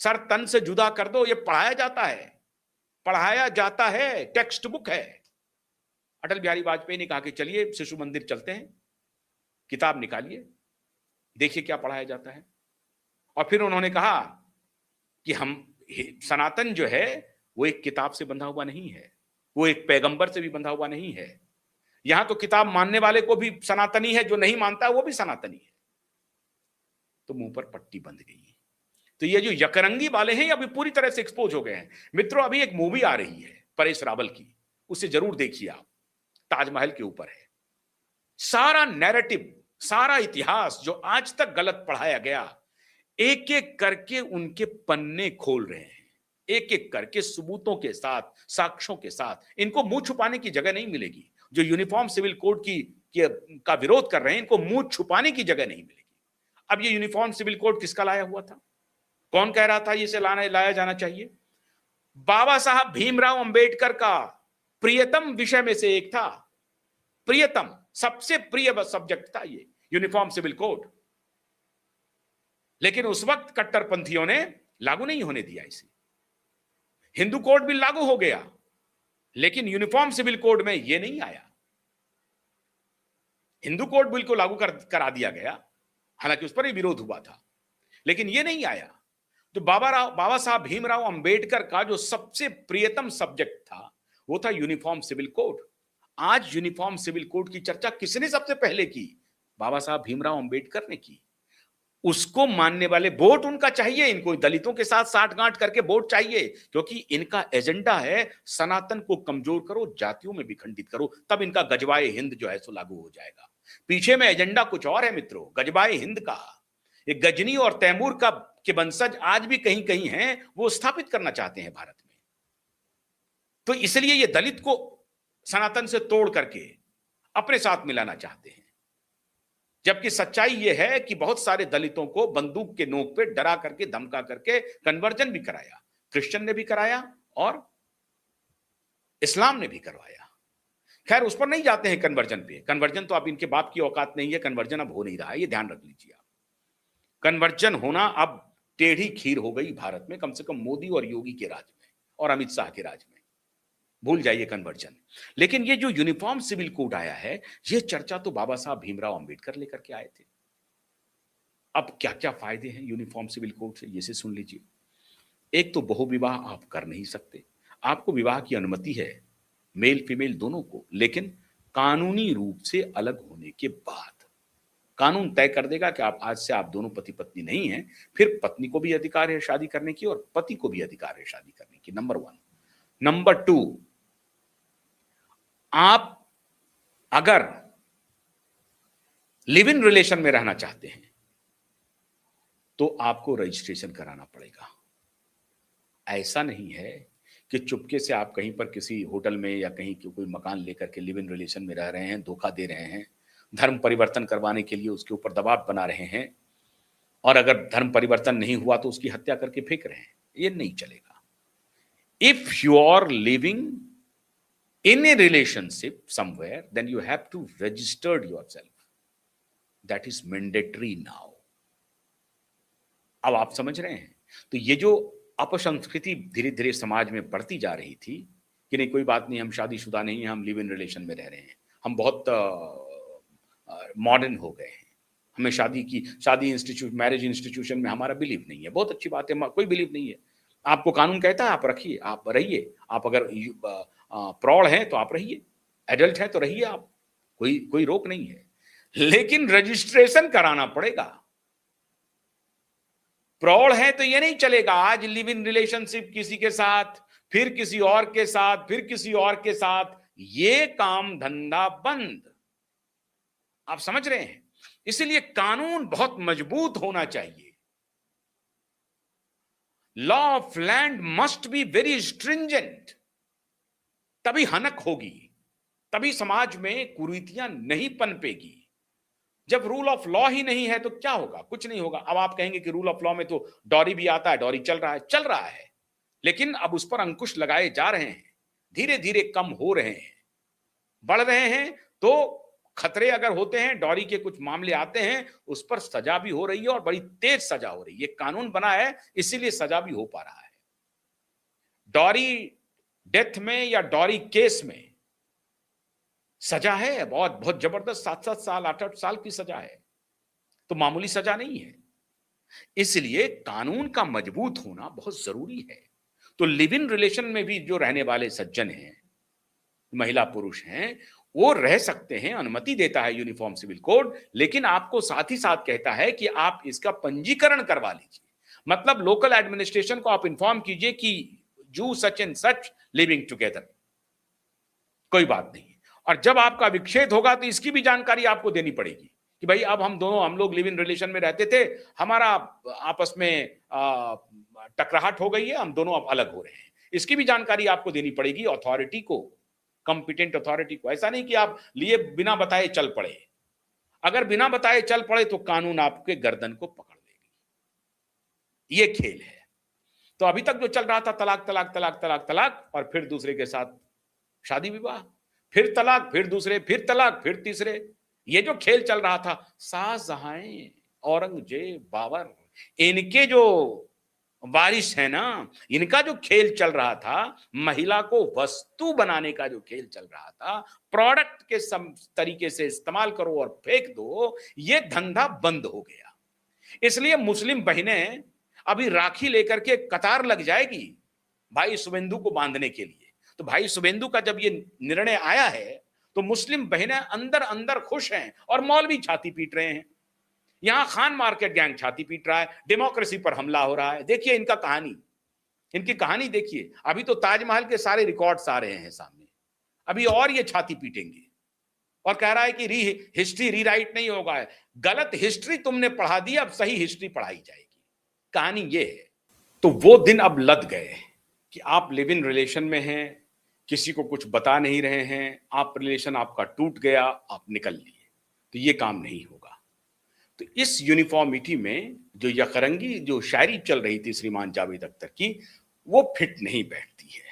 Sir तन से जुदा कर दो, ये पढ़ाया जाता है, टेक्स्ट बुक है। अटल बिहारी वाजपेयी ने कहा कि चलिए शिशु मंदिर चलते हैं, किताब निकालिए, देखिए क्या पढ़ाया जाता है। और फिर उन्होंने कहा कि हम सनातन जो है वो एक किताब से बंधा हुआ नहीं है, वो एक पैगंबर से भी बंधा हुआ नहीं है। यहां तो किताब मानने वाले को भी सनातनी है, जो नहीं मानता वो भी सनातनी है। तो मुंह पर पट्टी बंध गई। तो ये जो यकरंगी वाले हैं अभी पूरी तरह से एक्सपोज हो गए हैं। मित्रों, अभी एक मूवी आ रही है परेश रावल की, उसे जरूर देखिए आप, ताजमहल के ऊपर है। सारा नैरेटिव, सारा इतिहास जो आज तक गलत पढ़ाया गया, एक एक करके उनके पन्ने खोल रहे हैं, एक एक करके सबूतों के साथ, साक्ष्यों के साथ। इनको मुंह छुपाने की जगह नहीं मिलेगी। जो यूनिफॉर्म सिविल कोड का विरोध कर रहे हैं, इनको मुंह छुपाने की जगह नहीं मिलेगी। अब ये यूनिफॉर्म सिविल कोड किसका लाया हुआ था? कौन कह रहा था इसे लाया जाना चाहिए? बाबा साहब भीमराव अंबेडकर का प्रियतम विषय में से एक था, प्रियतम, सबसे प्रिय सब्जेक्ट था ये यूनिफॉर्म सिविल कोड। लेकिन उस वक्त कट्टरपंथियों ने लागू नहीं होने दिया इसे। हिंदू कोड बिल लागू हो गया, लेकिन यूनिफॉर्म सिविल कोड में यह नहीं आया। हिंदू कोड बिल को लागू करा दिया गया, हालांकि उस पर ही विरोध हुआ था, लेकिन यह नहीं आया। तो बाबा साहब भीमराव अंबेडकर का जो सबसे प्रियतम सब्जेक्ट था वो था यूनिफॉर्म सिविल कोड। आज यूनिफॉर्म सिविल कोड की चर्चा किसने सबसे पहले की? बाबा साहब भीमराव अंबेडकर ने की। उसको मानने वाले वोट उनका चाहिए, इनको दलितों के साथ साठगांठ करके वोट चाहिए, क्योंकि इनका एजेंडा है सनातन को कमजोर करो, जातियों में विखंडित करो, तब इनका गजवाए हिंद जो है सो लागू हो जाएगा। पीछे में एजेंडा कुछ और है मित्रों, गजवाए हिंद का। ये गजनी और तैमूर के वंशज आज भी कहीं कहीं हैं, वो स्थापित करना चाहते हैं भारत में। तो इसलिए ये दलित को सनातन से तोड़ करके अपने साथ मिलाना चाहते हैं। जबकि सच्चाई यह है कि बहुत सारे दलितों को बंदूक के नोक पे डरा करके, धमका करके कन्वर्जन भी कराया, क्रिश्चियन ने भी कराया और इस्लाम ने भी करवाया। खैर उस पर नहीं जाते हैं कन्वर्जन पे, कन्वर्जन तो अब इनके बाप की औकात नहीं है, कन्वर्जन अब हो नहीं रहा है, ये ध्यान रख लीजिए आप। कन्वर्जन होना अब टेढ़ी खीर हो गई भारत में, कम से कम मोदी और योगी के राज में और अमित शाह के राज में। भूल जाइए कन्वर्जन। लेकिन ये जो यूनिफॉर्म सिविल कोड आया है, ये चर्चा तो बाबा साहब भीमराव अंबेडकर लेकर के आए थे। अब क्या क्या फायदे हैं यूनिफॉर्म सिविल कोड से, ये से सुन लीजिए। एक तो बहुविवाह आप कर नहीं सकते, आपको विवाह की अनुमति है मेल फीमेल दोनों को, लेकिन कानूनी रूप से अलग होने के बाद। कानून तय कर देगा कि आप आज से आप दोनों पति पत्नी नहीं हैं, फिर पत्नी को भी अधिकार है शादी करने की और पति को भी अधिकार है शादी करने की, नंबर 1। नंबर 2, आप अगर लिव इन रिलेशन में रहना चाहते हैं तो आपको रजिस्ट्रेशन कराना पड़ेगा। ऐसा नहीं है कि चुपके से आप कहीं पर किसी होटल में या कहीं कोई मकान लेकर के लिव इन रिलेशन में रह रहे हैं, धोखा दे रहे हैं, धर्म परिवर्तन करवाने के लिए उसके ऊपर दबाव बना रहे हैं, और अगर धर्म परिवर्तन नहीं हुआ तो उसकी हत्या करके फेंक रहे हैं। ये नहीं चलेगा। If you are living in a relationship somewhere, then you have to register yourself. That is mandatory now. अब आप समझ रहे हैं? तो ये जो अपसंस्कृति धीरे धीरे समाज में बढ़ती जा रही थी कि नहीं कोई बात नहीं, हम शादीशुदा नहीं हैं, हम लिव इन रिलेशन में रह रहे हैं, हम बहुत मॉडर्न हो गए हैं, हमें शादी इंस्टीट्यूट, मैरिज इंस्टीट्यूशन में हमारा बिलीव नहीं है। बहुत अच्छी बात है, कोई बिलीव नहीं है। आपको कानून कहता है आप रखिए, आप रहिए। आप अगर प्रौढ़ हैं तो आप रहिए, एडल्ट हैं तो रहिए आप, कोई रोक नहीं है, लेकिन रजिस्ट्रेशन कराना पड़ेगा। प्रौढ़ हैं तो ये नहीं चलेगा, आज लिव इन रिलेशनशिप किसी के साथ, फिर किसी और के साथ, फिर किसी और के साथ, ये काम धंधा बंद। आप समझ रहे हैं? इसलिए कानून बहुत मजबूत होना चाहिए। Law of land must be very stringent, तभी हनक होगी, तभी समाज में कुरीतियां नहीं पनपेगी। जब रूल ऑफ लॉ ही नहीं है तो क्या होगा? कुछ नहीं होगा। अब आप कहेंगे कि रूल ऑफ लॉ में तो डॉरी भी आता है, डॉरी चल रहा है, लेकिन अब उस पर अंकुश लगाए जा रहे हैं, धीरे धीरे कम हो रहे हैं, बढ़ रहे हैं। तो खतरे अगर होते हैं, डॉरी के कुछ मामले आते हैं, उस पर सजा भी हो रही है और बड़ी तेज सजा हो रही है। ये कानून बना है, इसीलिए सजा भी हो पा रहा है। डॉरी डेथ में या डॉरी केस में सजा है, बहुत बहुत जबरदस्त, 7-7 साल 8-8 साल की सजा है, तो मामूली सजा नहीं है। इसलिए कानून का मजबूत होना बहुत जरूरी है। तो लिव इन रिलेशन में भी जो रहने वाले सज्जन हैं, महिला पुरुष हैं, वो रह सकते हैं, अनुमति देता है यूनिफॉर्म सिविल कोड, लेकिन आपको साथ ही साथ कहता है कि आप इसका पंजीकरण करवा लीजिए। मतलब लोकल एडमिनिस्ट्रेशन को आप इन्फॉर्म कीजिए कि you such and such living together, कोई बात नहीं। और जब आपका विच्छेद होगा तो इसकी भी जानकारी आपको देनी पड़ेगी कि भाई अब हम लोग लिव इन रिलेशन में रहते थे, हमारा आपस में टकराहट हो गई है, हम दोनों अब अलग हो रहे हैं। इसकी भी जानकारी आपको देनी पड़ेगी अथॉरिटी को, कंपिटेंट अथॉरिटी को। ऐसा नहीं कि आप लिए बिना बताए चल पड़े। अगर बिना बताए चल पड़े तो कानून आपके गर्दन को पकड़ लेगी। ये खेल है। तो अभी तक जो चल रहा था तलाक तलाक तलाक तलाक तलाक, और फिर दूसरे के साथ शादी विवाह, फिर तलाक, फिर दूसरे, फिर तलाक, फिर तीसरे, ये जो खेल चल रहा था, शाहजहां, औरंगजेब, बाबर, इनके जो वारिस है ना, इनका जो खेल चल रहा था, महिला को वस्तु बनाने का जो खेल चल रहा था, प्रोडक्ट के तरीके से इस्तेमाल करो और फेंक दो, ये धंधा बंद हो गया। इसलिए मुस्लिम बहनें अभी राखी लेकर के कतार लग जाएगी भाई शुभेंदु को बांधने के लिए। तो भाई शुभेंदु का जब ये निर्णय आया है तो मुस्लिम बहनें अंदर अंदर खुश हैं और मौलवी छाती पीट रहे हैं। यहां खान मार्केट गैंग छाती पीट रहा है, डेमोक्रेसी पर हमला हो रहा है। देखिए इनका कहानी, इनकी कहानी देखिए। अभी तो ताजमहल के सारे रिकॉर्ड्स आ रहे हैं सामने, अभी और ये छाती पीटेंगे और कह रहा है कि हिस्ट्री रीराइट नहीं होगा, है गलत हिस्ट्री तुमने पढ़ा दी, अब सही हिस्ट्री पढ़ाई जाएगी। कहानी ये है। तो वो दिन अब लद गए कि आप लिव इन रिलेशन में हैं, किसी को कुछ बता नहीं रहे हैं, आप रिलेशन आपका टूट गया, आप निकल लिए, तो ये काम नहीं होगा। तो इस यूनिफॉर्मिटी में जो यकरंगी जो शायरी चल रही थी श्रीमान जावेद अख्तर की, वो फिट नहीं बैठती है,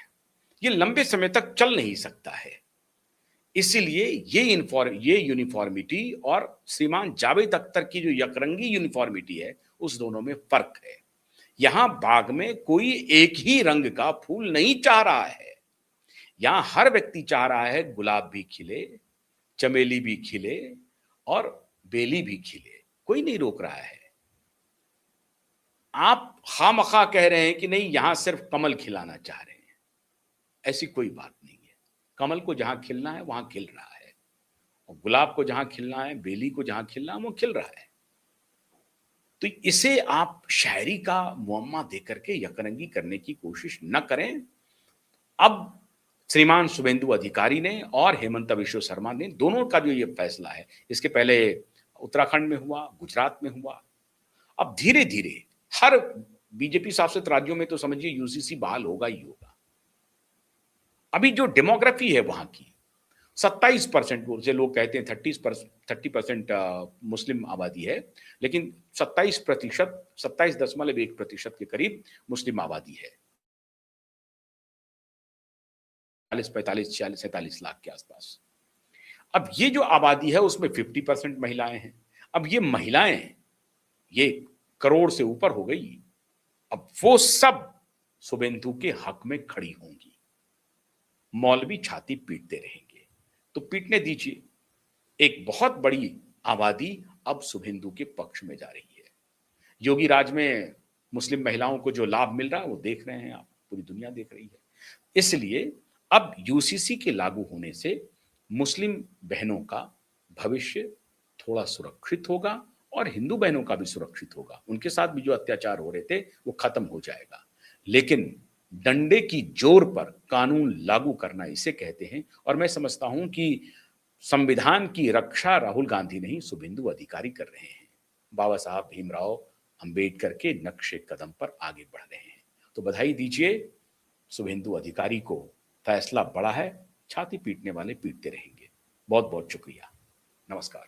ये लंबे समय तक चल नहीं सकता है। इसीलिए ये यूनिफॉर्मिटी और श्रीमान जावेद अख्तर की जो यकरंगी यूनिफॉर्मिटी है, उस दोनों में फर्क है। यहां बाग में कोई एक ही रंग का फूल नहीं चाह रहा है, यहां हर व्यक्ति चाह रहा है गुलाब भी खिले, चमेली भी खिले और बेली भी खिले, कोई नहीं रोक रहा है। आप खामखा कह रहे हैं कि नहीं यहां सिर्फ कमल खिलाना चाह रहे हैं, ऐसी कोई बात नहीं है। कमल को जहां खिलना है वहां खिल रहा है, और गुलाब को जहां खिलना है, बेली को जहां खिलना है, वो खिल रहा है। तो इसे आप शायरी का मुअम्मा देकर के यकरंगी करने की कोशिश न करें। अब श्रीमान शुभेंदु अधिकारी ने और हेमंत बिश्व शर्मा ने, दोनों का जो ये फैसला है, इसके पहले उत्तराखंड में हुआ, गुजरात में हुआ, अब धीरे धीरे हर बीजेपी शासित राज्यों में तो समझिए यूसीसी बहाल होगा ही होगा। अभी जो डेमोग्राफी है वहां की 27%, से लोग कहते हैं 30% मुस्लिम आबादी है, लेकिन 27%, 27.1% के करीब मुस्लिम आबादी है। 45, 46, 47 लाख के आसपास। अब ये जो आबादी है उसमें 50% महिलाएं हैं। अब ये महिलाएं, ये करोड़ से ऊपर हो गई, अब वो सब शुभेंदु के हक में खड़ी होंगी। मौलवी छाती पीटते रहेंगे, तो पीटने दीजिए। एक बहुत बड़ी आबादी अब शुभेंदु के पक्ष में जा रही है। योगी राज में मुस्लिम महिलाओं को जो लाभ मिल रहा है वो देख रहे हैं आप, पूरी दुनिया देख रही है। इसलिए अब यूसीसी के लागू होने से मुस्लिम बहनों का भविष्य थोड़ा सुरक्षित होगा और हिंदू बहनों का भी सुरक्षित होगा। उनके साथ भी जो अत्याचार हो रहे थे वो खत्म हो जाएगा। लेकिन डंडे की जोर पर कानून लागू करना इसे कहते हैं। और मैं समझता हूं कि संविधान की रक्षा राहुल गांधी नहीं, शुभेंदु अधिकारी कर रहे हैं। बाबा साहब भीमराव अंबेडकर के नक्शे कदम पर आगे बढ़ रहे हैं। तो बधाई दीजिए शुभेंदु अधिकारी को, फैसला बड़ा है, छाती पीटने वाले पीटते रहेंगे। बहुत बहुत शुक्रिया, नमस्कार।